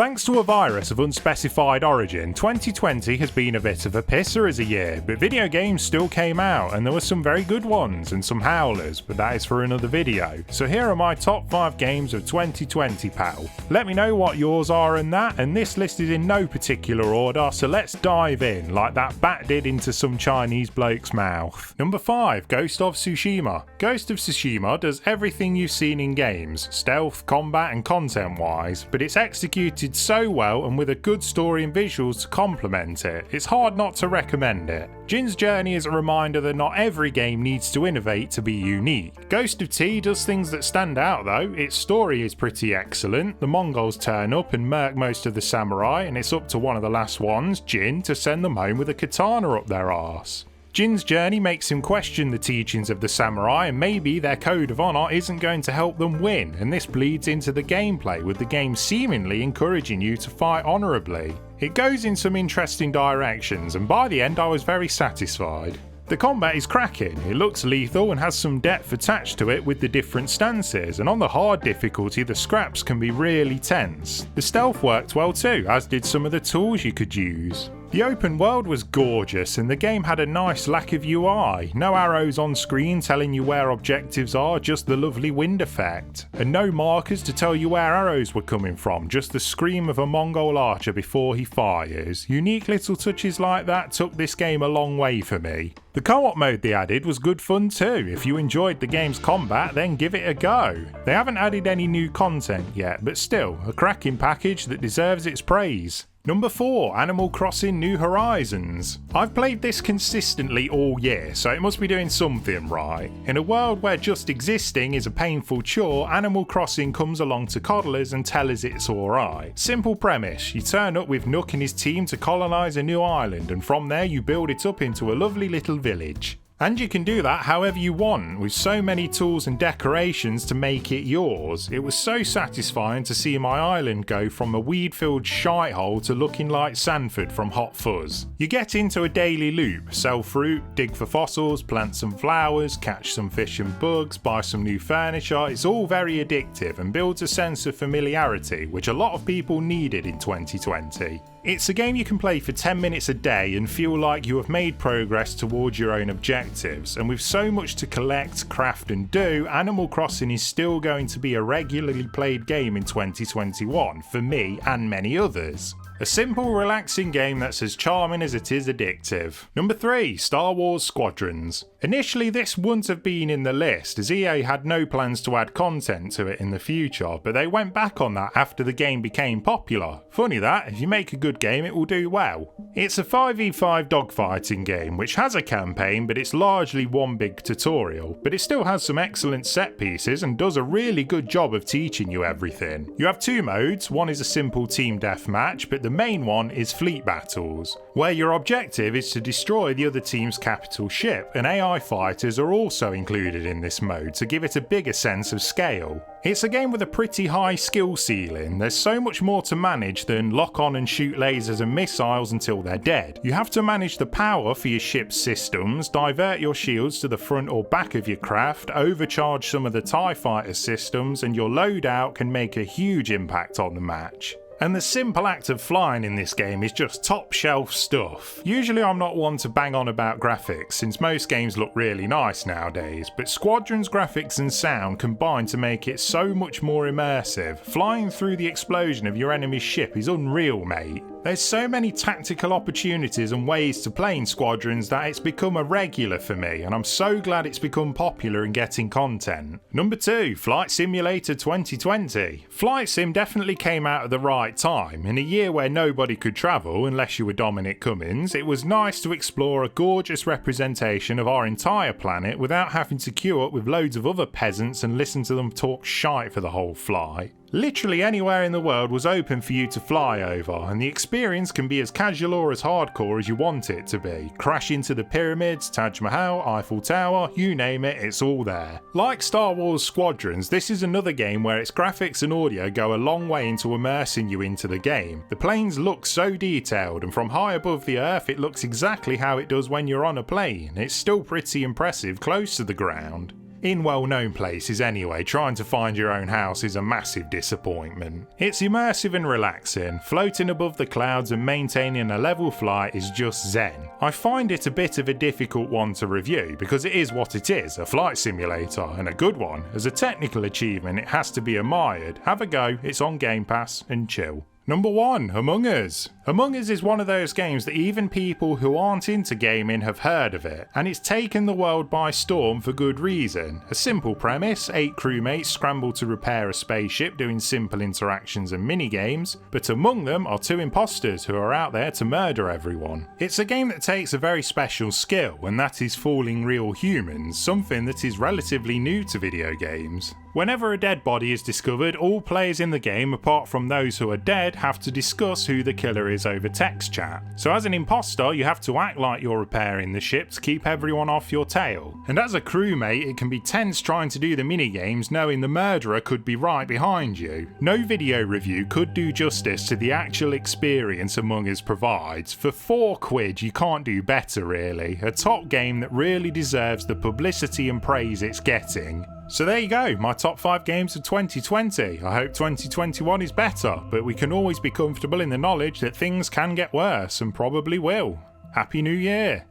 Thanks to a virus of unspecified origin, 2020 has been a bit of a pisser as a year, but video games still came out and there were some very good ones and some howlers, but that is for another video. So here are my top 5 games of 2020, pal. Let me know what yours are and that, and this list is in no particular order, so let's dive in like that bat did into some Chinese bloke's mouth. Number 5, Ghost of Tsushima. Ghost of Tsushima does everything you've seen in games, stealth, combat and content wise, but it's executed so well and with a good story and visuals to complement it, it's hard not to recommend it. Jin's journey is a reminder that not every game needs to innovate to be unique. Ghost of T does things that stand out though, its story is pretty excellent, the Mongols turn up and murk most of the samurai and it's up to one of the last ones, Jin, to send them home with a katana up their arse. Jin's journey makes him question the teachings of the samurai and maybe their code of honour isn't going to help them win, and this bleeds into the gameplay with the game seemingly encouraging you to fight honourably. It goes in some interesting directions and by the end I was very satisfied. The combat is cracking, it looks lethal and has some depth attached to it with the different stances, and on the hard difficulty the scraps can be really tense. The stealth worked well too, as did some of the tools you could use. The open world was gorgeous and the game had a nice lack of UI, no arrows on screen telling you where objectives are, just the lovely wind effect. And no markers to tell you where arrows were coming from, just the scream of a Mongol archer before he fires. Unique little touches like that took this game a long way for me. The co-op mode they added was good fun too. If you enjoyed the game's combat, then give it a go. They haven't added any new content yet, but still, a cracking package that deserves its praise. Number 4, Animal Crossing New Horizons. I've played this consistently all year, so it must be doing something right. In a world where just existing is a painful chore, Animal Crossing comes along to coddle us and tell us it's alright. Simple premise, you turn up with Nook and his team to colonise a new island, and from there you build it up into a lovely little village. And you can do that however you want, with so many tools and decorations to make it yours. It was so satisfying to see my island go from a weed-filled shithole to looking like Sanford from Hot Fuzz. You get into a daily loop, sell fruit, dig for fossils, plant some flowers, catch some fish and bugs, buy some new furniture. It's all very addictive and builds a sense of familiarity, which a lot of people needed in 2020. It's a game you can play for 10 minutes a day and feel like you have made progress towards your own objectives, and with so much to collect, craft and do, Animal Crossing is still going to be a regularly played game in 2021 for me and many others. A simple, relaxing game that's as charming as it is addictive. Number 3, Star Wars Squadrons. Initially this wouldn't have been in the list as EA had no plans to add content to it in the future, but they went back on that after the game became popular. Funny that, if you make a good game it will do well. It's a 5v5 dogfighting game which has a campaign, but it's largely one big tutorial, but it still has some excellent set pieces and does a really good job of teaching you everything. You have 2 modes, one is a simple team deathmatch, but the main one is fleet battles, where your objective is to destroy the other team's capital ship, and AI fighters are also included in this mode to give it a bigger sense of scale. It's a game with a pretty high skill ceiling, there's so much more to manage than lock on and shoot lasers and missiles until they're dead. You have to manage the power for your ship's systems, divert your shields to the front or back of your craft, overcharge some of the TIE fighter systems, and your loadout can make a huge impact on the match. And the simple act of flying in this game is just top shelf stuff. Usually I'm not one to bang on about graphics since most games look really nice nowadays, but Squadrons' graphics and sound combine to make it so much more immersive. Flying through the explosion of your enemy's ship is unreal, mate. There's so many tactical opportunities and ways to play in Squadrons that it's become a regular for me, and I'm so glad it's become popular and getting content. Number 2, Flight Simulator 2020. Flight Sim definitely came out at the right time. In a year where nobody could travel unless you were Dominic Cummings, it was nice to explore a gorgeous representation of our entire planet without having to queue up with loads of other peasants and listen to them talk shite for the whole flight. Literally anywhere in the world was open for you to fly over, and the experience can be as casual or as hardcore as you want it to be. Crash into the pyramids, Taj Mahal, Eiffel Tower, you name it, it's all there. Like Star Wars Squadrons, this is another game where its graphics and audio go a long way into immersing you into the game. The planes look so detailed, and from high above the earth it looks exactly how it does when you're on a plane. It's still pretty impressive close to the ground. In well-known places anyway, trying to find your own house is a massive disappointment. It's immersive and relaxing, floating above the clouds and maintaining a level flight is just zen. I find it a bit of a difficult one to review because it is what it is, a flight simulator, and a good one. As a technical achievement it has to be admired. Have a go, it's on Game Pass, and chill. Number 1, Among Us. Among Us is one of those games that even people who aren't into gaming have heard of it, and it's taken the world by storm for good reason. A simple premise, 8 crewmates scramble to repair a spaceship doing simple interactions and mini-games, but among them are 2 imposters who are out there to murder everyone. It's a game that takes a very special skill, and that is fooling real humans, something that is relatively new to video games. Whenever a dead body is discovered, all players in the game, apart from those who are dead, have to discuss who the killer is over text chat. So as an imposter, you have to act like you're repairing the ship to keep everyone off your tail. And as a crewmate, it can be tense trying to do the minigames knowing the murderer could be right behind you. No video review could do justice to the actual experience Among Us provides. For £4 you can't do better really. A top game that really deserves the publicity and praise it's getting. So there you go, my top 5 games of 2020. I hope 2021 is better, but we can always be comfortable in the knowledge that things can get worse and probably will. Happy New Year!